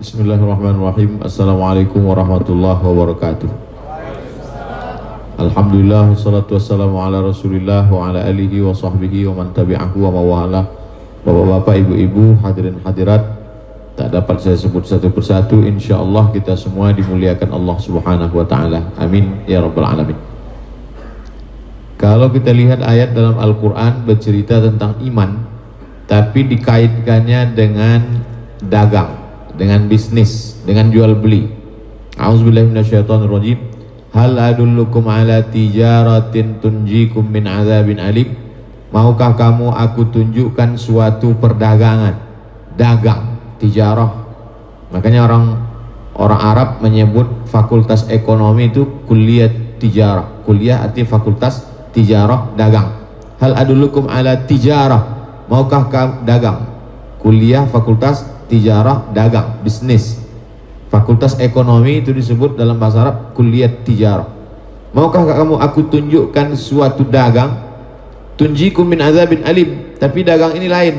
Bismillahirrahmanirrahim. Assalamualaikum warahmatullahi wabarakatuh. Alhamdulillah, wassalatu wassalamu ala rasulillah wa ala alihi wa sahbihi wa man tabi'ahu wa mawala. Bapak-bapak, ibu-ibu, hadirin hadirat, tak dapat saya sebut satu persatu. InsyaAllah kita semua dimuliakan Allah subhanahu wa ta'ala. Amin ya rabbal alamin. Kalau kita lihat ayat dalam Al-Quran bercerita tentang iman, tapi dikaitkannya dengan dagang, dengan bisnis, dengan jual beli. A'udzubillahi minasyaitonirrajim. Hal adullukum ala tijaratin tunjikum min azabin alim. Maukah kamu aku tunjukkan suatu perdagangan, dagang, tijarah. Makanya orang Arab menyebut fakultas ekonomi itu kuliah tijarah. Kuliah artinya fakultas tijarah, dagang. Hal adullukum ala tijarah. Maukah kamu dagang? Kuliah fakultas tijarah, dagang, bisnis. Fakultas ekonomi itu disebut dalam bahasa Arab kuliah tijarah. Maukah kamu aku tunjukkan suatu dagang? Tunjikum min azabin alim. Tapi dagang ini lain.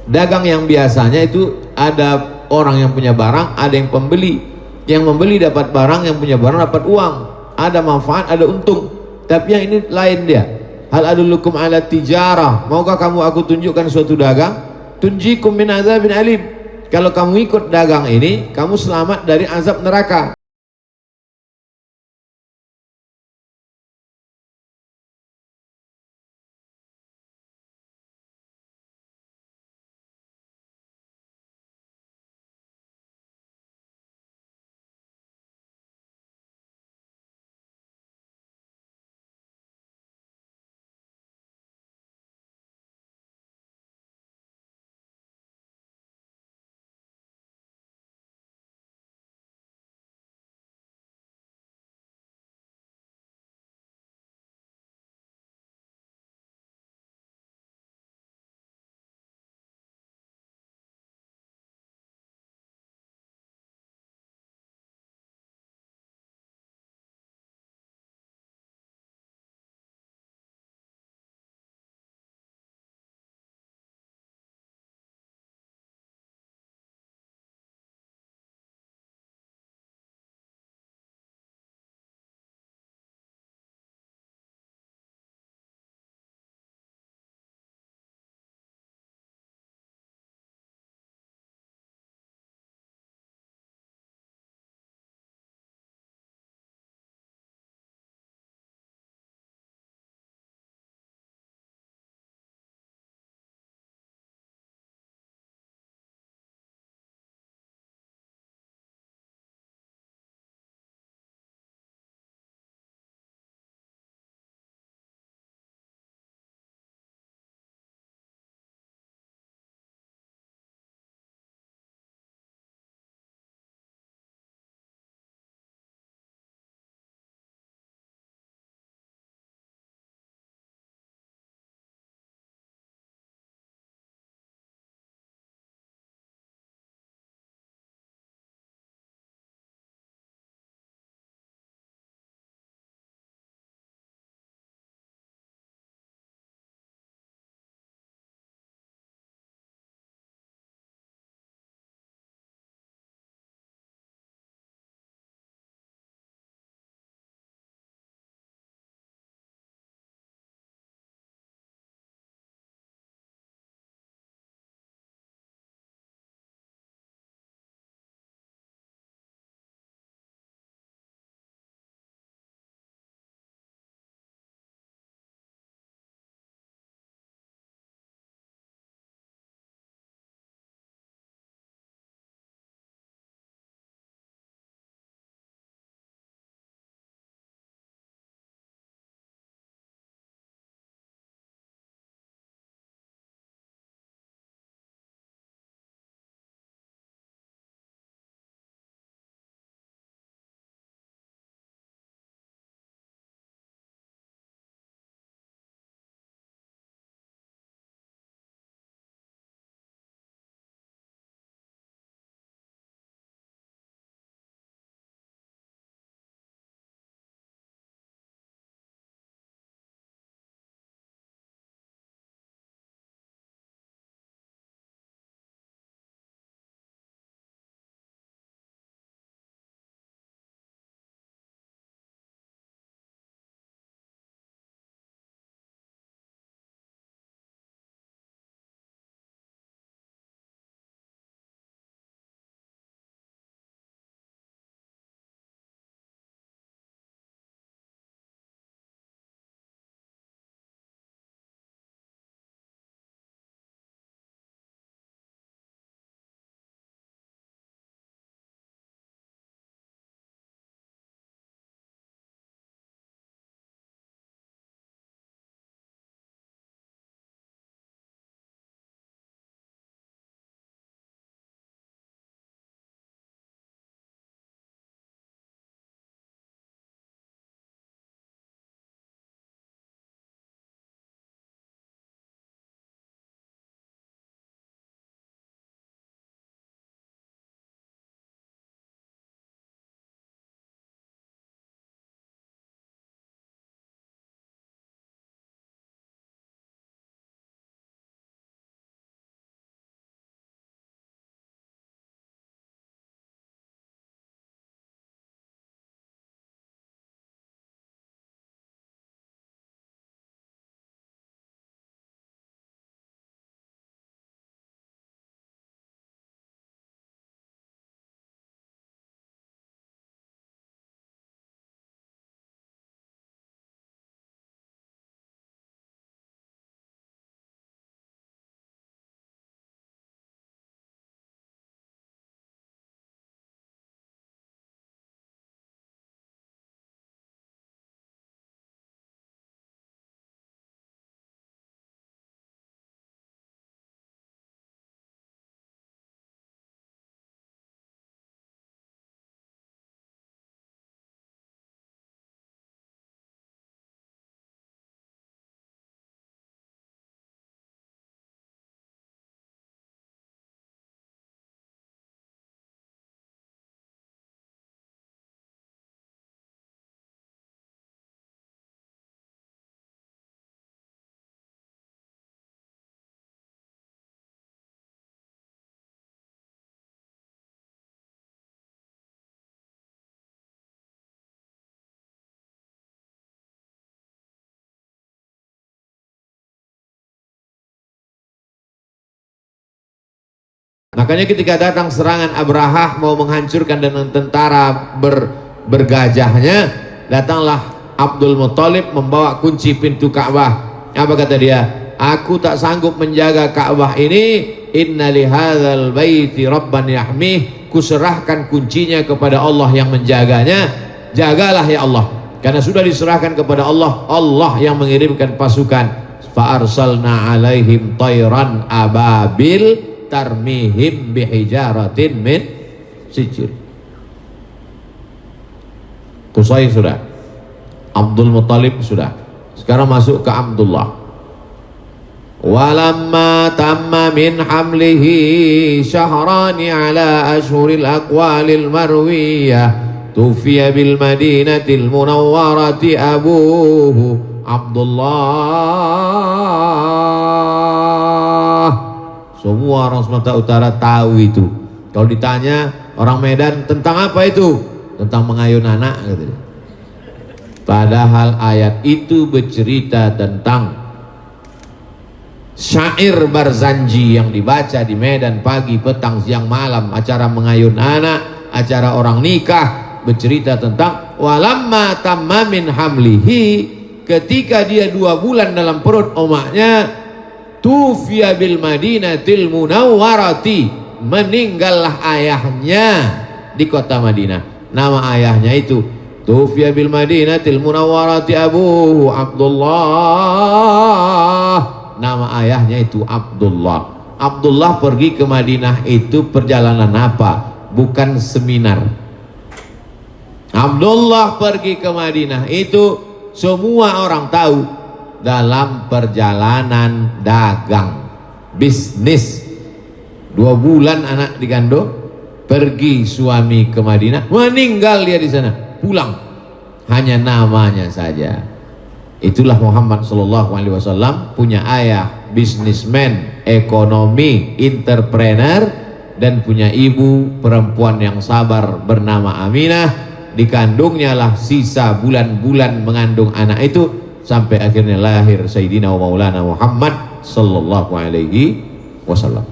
Dagang yang biasanya itu ada orang yang punya barang, ada yang pembeli. Yang membeli dapat barang, yang punya barang dapat uang. Ada manfaat, ada untung. Tapi yang ini lain dia. Hal adullukum ala tijarah. Maukah kamu aku tunjukkan suatu dagang? Tunjikum min azabin alim. Kalau kamu ikut dagang ini, kamu selamat dari azab neraka. Makanya ketika datang serangan Abrahah mau menghancurkan dengan tentara bergajahnya, datanglah Abdul Muthalib membawa kunci pintu Ka'bah. Apa kata dia? Aku tak sanggup menjaga Ka'bah ini. Inna lihadzal baiti rabban yahmih. Kuserahkan kuncinya kepada Allah yang menjaganya. Jagalah ya Allah. Karena sudah diserahkan kepada Allah, Allah yang mengirimkan pasukan. Fa arsalna alaihim tayran ababil tarmihim bihijaratin min sijil. Qusay sudah, Abdul Muthalib sudah. Sekarang masuk ke Abdullah. Walamma tamma min hamlihi syahrani ala ashhuril aqwalil marwiyah tufiya bil madinatil munawwarati abuhu Abdullah. Semua orang Sumatera Utara tahu itu. Kalau ditanya orang Medan tentang apa itu? Tentang mengayun anak gitu. Padahal ayat itu bercerita tentang syair Barzanji yang dibaca di Medan pagi, petang, siang, malam, acara mengayun anak, acara orang nikah. Bercerita tentang walamma tamma min hamlihi, ketika dia 2 bulan dalam perut omaknya, tufiya bil madinatil munawwarati, meninggallah ayahnya di kota Madinah. Nama ayahnya itu tufiya bil madinatil munawwarati abuhu Abdullah. Nama ayahnya itu Abdullah. Abdullah pergi ke Madinah itu perjalanan apa? Bukan seminar. Abdullah pergi ke Madinah itu semua orang tahu dalam perjalanan dagang, bisnis. 2 bulan anak digandung, pergi suami ke Madinah, meninggal dia di sana, pulang. Hanya namanya saja. Itulah Muhammad sallallahu alaihi wasallam, punya ayah bisnismen, ekonomi, entrepreneur, dan punya ibu perempuan yang sabar bernama Aminah. Dikandungnya lah sisa bulan-bulan mengandung anak itu sampai akhirnya lahir Sayyidina wa Maulana Muhammad sallallahu alaihi wasallam.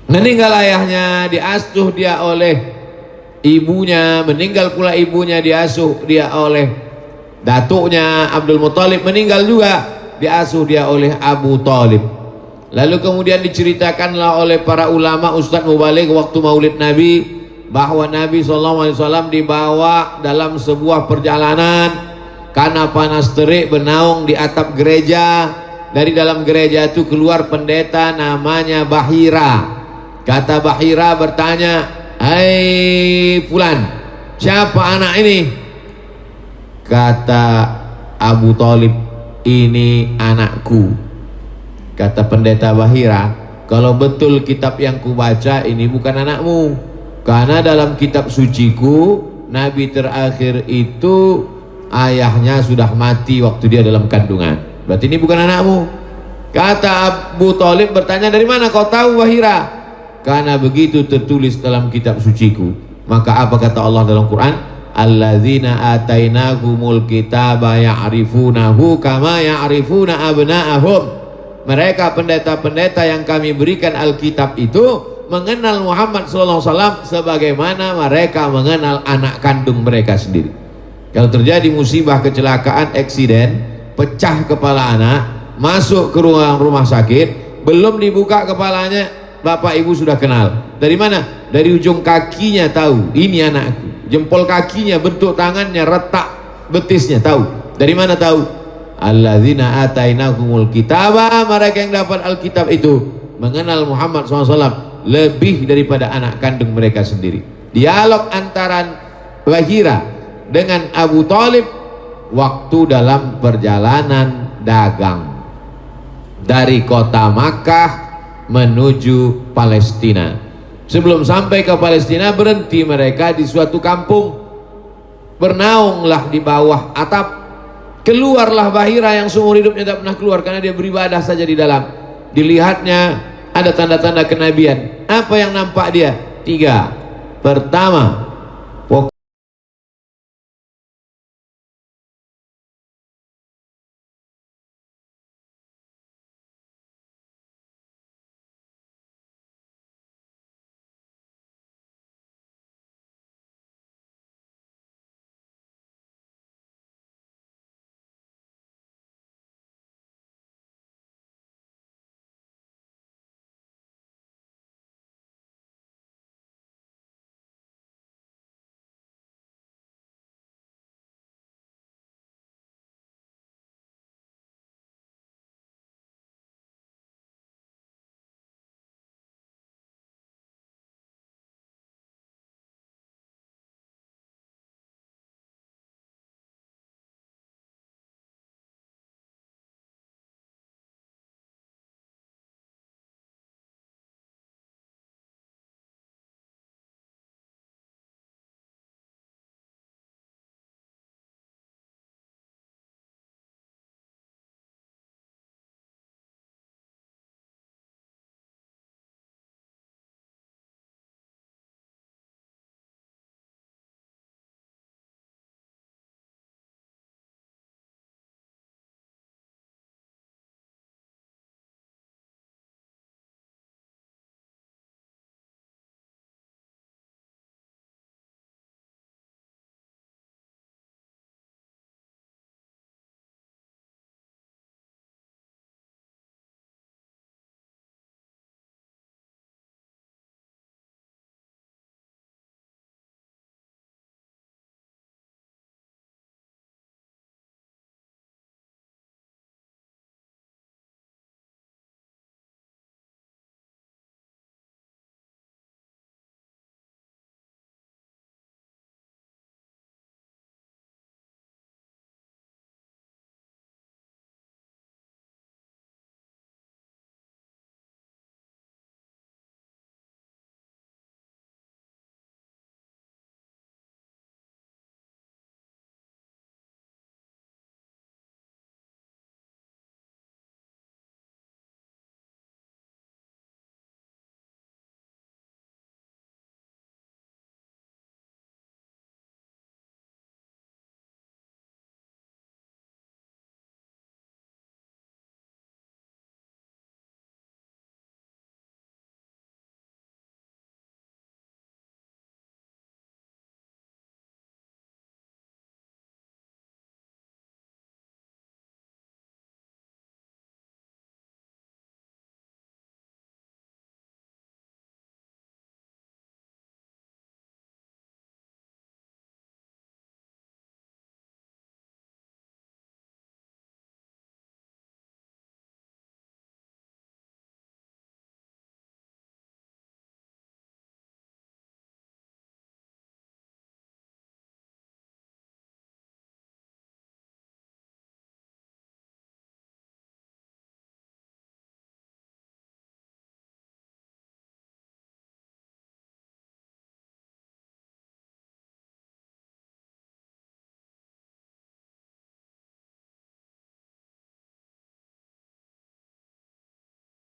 Meninggal ayahnya, diasuh dia oleh ibunya, meninggal pula ibunya, diasuh dia oleh datuknya Abdul Muthalib, meninggal juga, diasuh dia oleh Abu Thalib. Lalu kemudian diceritakanlah oleh para ulama, Ustadz Mubaligh waktu Maulid Nabi, bahwa Nabi SAW dibawa dalam sebuah perjalanan karena panas terik, bernaung di atap gereja. Dari dalam gereja itu keluar pendeta namanya Bahira. Kata Bahira bertanya, "Hai Fulan, siapa anak ini?" Kata Abu Thalib, "Ini anakku." Kata pendeta Bahira, "Kalau betul kitab yang kubaca ini bukan anakmu. Karena dalam kitab suciku, Nabi terakhir itu ayahnya sudah mati waktu dia dalam kandungan. Berarti ini bukan anakmu." Kata Abu Thalib bertanya, "Dari mana kau tahu Bahira?" "Karena begitu tertulis dalam kitab suciku." Maka apa kata Allah dalam Quran? Alladzina atainahumul kitaba ya'rifunahu kama ya'rifuna abna'ahum. Mereka pendeta-pendeta yang kami berikan Alkitab itu mengenal Muhammad SAW sebagaimana mereka mengenal anak kandung mereka sendiri. Kalau terjadi musibah, kecelakaan, eksiden, pecah kepala anak, masuk ke ruang rumah sakit, belum dibuka kepalanya, bapak ibu sudah kenal. Dari mana? Dari ujung kakinya tahu, ini anakku. Jempol kakinya, bentuk tangannya, retak betisnya tahu. Dari mana tahu? Alladzina atainahumul kitaba, mereka yang dapat Alkitab itu mengenal Muhammad SAW lebih daripada anak kandung mereka sendiri. Dialog antara Bahira dengan Abu Thalib waktu dalam perjalanan dagang dari kota Makkah menuju Palestina. Sebelum sampai ke Palestina, berhenti mereka di suatu kampung, bernaunglah di bawah atap. Keluarlah Bahira yang seumur hidupnya tidak pernah keluar karena dia beribadah saja di dalam. Dilihatnya ada tanda-tanda kenabian. Apa yang nampak dia? 3. Pertama,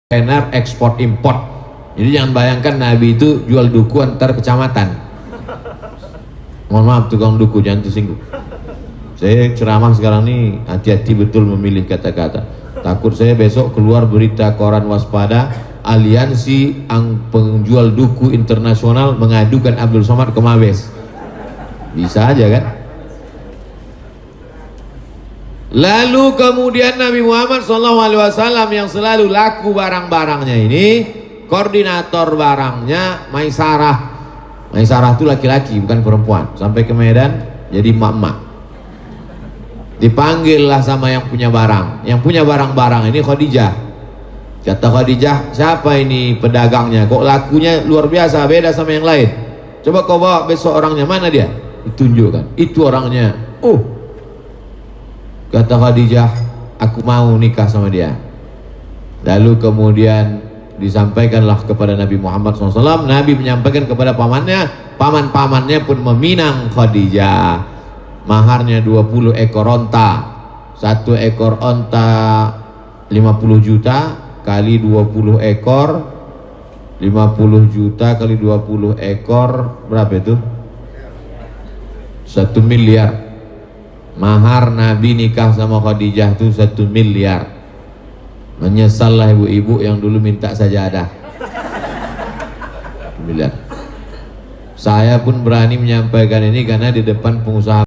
kontainer ekspor import. Jadi jangan bayangkan Nabi itu jual duku antar kecamatan. Mohon maaf tukang duku, jangan tersinggung. Saya ceramah sekarang nih hati-hati betul memilih kata-kata. Takut saya besok keluar berita koran waspada, aliansi penjual duku internasional mengadukan Abdul Somad ke Mabes. Bisa aja kan? Lalu kemudian Nabi Muhammad SAW yang selalu laku barang-barangnya ini, koordinator barangnya Maisarah. Maisarah itu laki-laki bukan perempuan. Sampai ke Medan jadi emak-emak. Dipanggillah sama yang punya barang. Yang punya barang-barang ini Khadijah. Kata Khadijah, siapa ini pedagangnya? Kok lakunya luar biasa, beda sama yang lain. Coba kau bawa besok orangnya, mana dia? Ditunjukkan, itu orangnya. Kata Khadijah, aku mau nikah sama dia. Lalu kemudian disampaikanlah kepada Nabi Muhammad SAW. Nabi menyampaikan kepada pamannya, paman-pamannya pun meminang Khadijah. Maharnya 20 ekor onta. Satu ekor onta 50 juta kali 20 ekor, 50 juta kali 20 ekor, berapa itu? 1 miliar. Mahar Nabi nikah sama Khadijah itu 1 miliar. Menyesallah ibu-ibu yang dulu minta sajadah. 1 miliar. Saya pun berani menyampaikan ini karena di depan pengusaha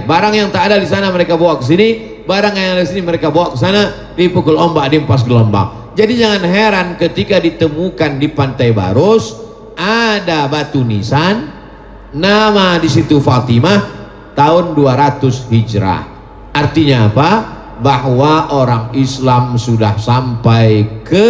lain. Barang yang tak ada di sana mereka bawa ke sini, barang yang ada di sini mereka bawa ke sana, dipukul ombak, diempas gelombang. Jadi jangan heran ketika ditemukan di Pantai Barus ada batu nisan, nama di situ Fatimah, tahun 200 Hijrah. Artinya apa? Bahwa orang Islam sudah sampai ke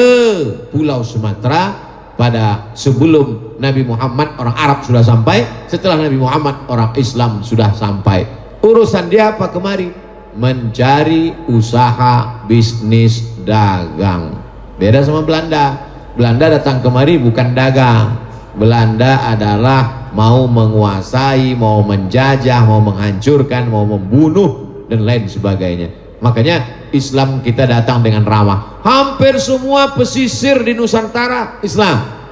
Pulau Sumatera pada sebelum Nabi Muhammad. Orang Arab sudah sampai, setelah Nabi Muhammad orang Islam sudah sampai. Urusan dia apa kemari? Mencari usaha bisnis dagang. Beda sama Belanda. Belanda datang kemari bukan dagang. Belanda adalah mau menguasai, mau menjajah, mau menghancurkan, mau membunuh dan lain sebagainya. Makanya Islam kita datang dengan ramah. Hampir semua pesisir di Nusantara Islam.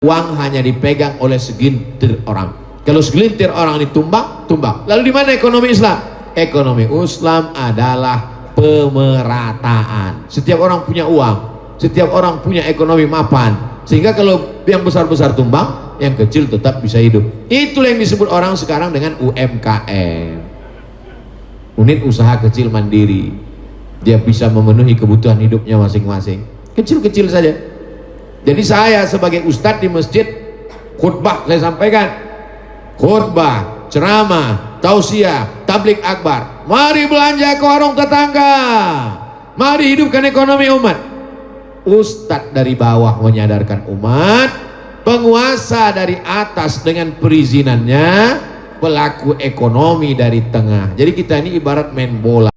Uang hanya dipegang oleh segelintir orang. Kalau segelintir orang ditumbang, tumbang. Lalu di mana ekonomi Islam? Ekonomi Islam adalah pemerataan. Setiap orang punya uang, setiap orang punya ekonomi mapan. Sehingga kalau yang besar-besar tumbang, yang kecil tetap bisa hidup. Itulah yang disebut orang sekarang dengan UMKM. Unit usaha kecil mandiri. Dia bisa memenuhi kebutuhan hidupnya masing-masing. Kecil-kecil saja. Jadi saya sebagai ustadz di masjid, khutbah saya sampaikan, khutbah, ceramah, tausiah, tablik akbar. Mari belanja ke warung tetangga, mari hidupkan ekonomi umat. Ustadz dari bawah menyadarkan umat, penguasa dari atas dengan perizinannya, pelaku ekonomi dari tengah. Jadi kita ini ibarat main bola.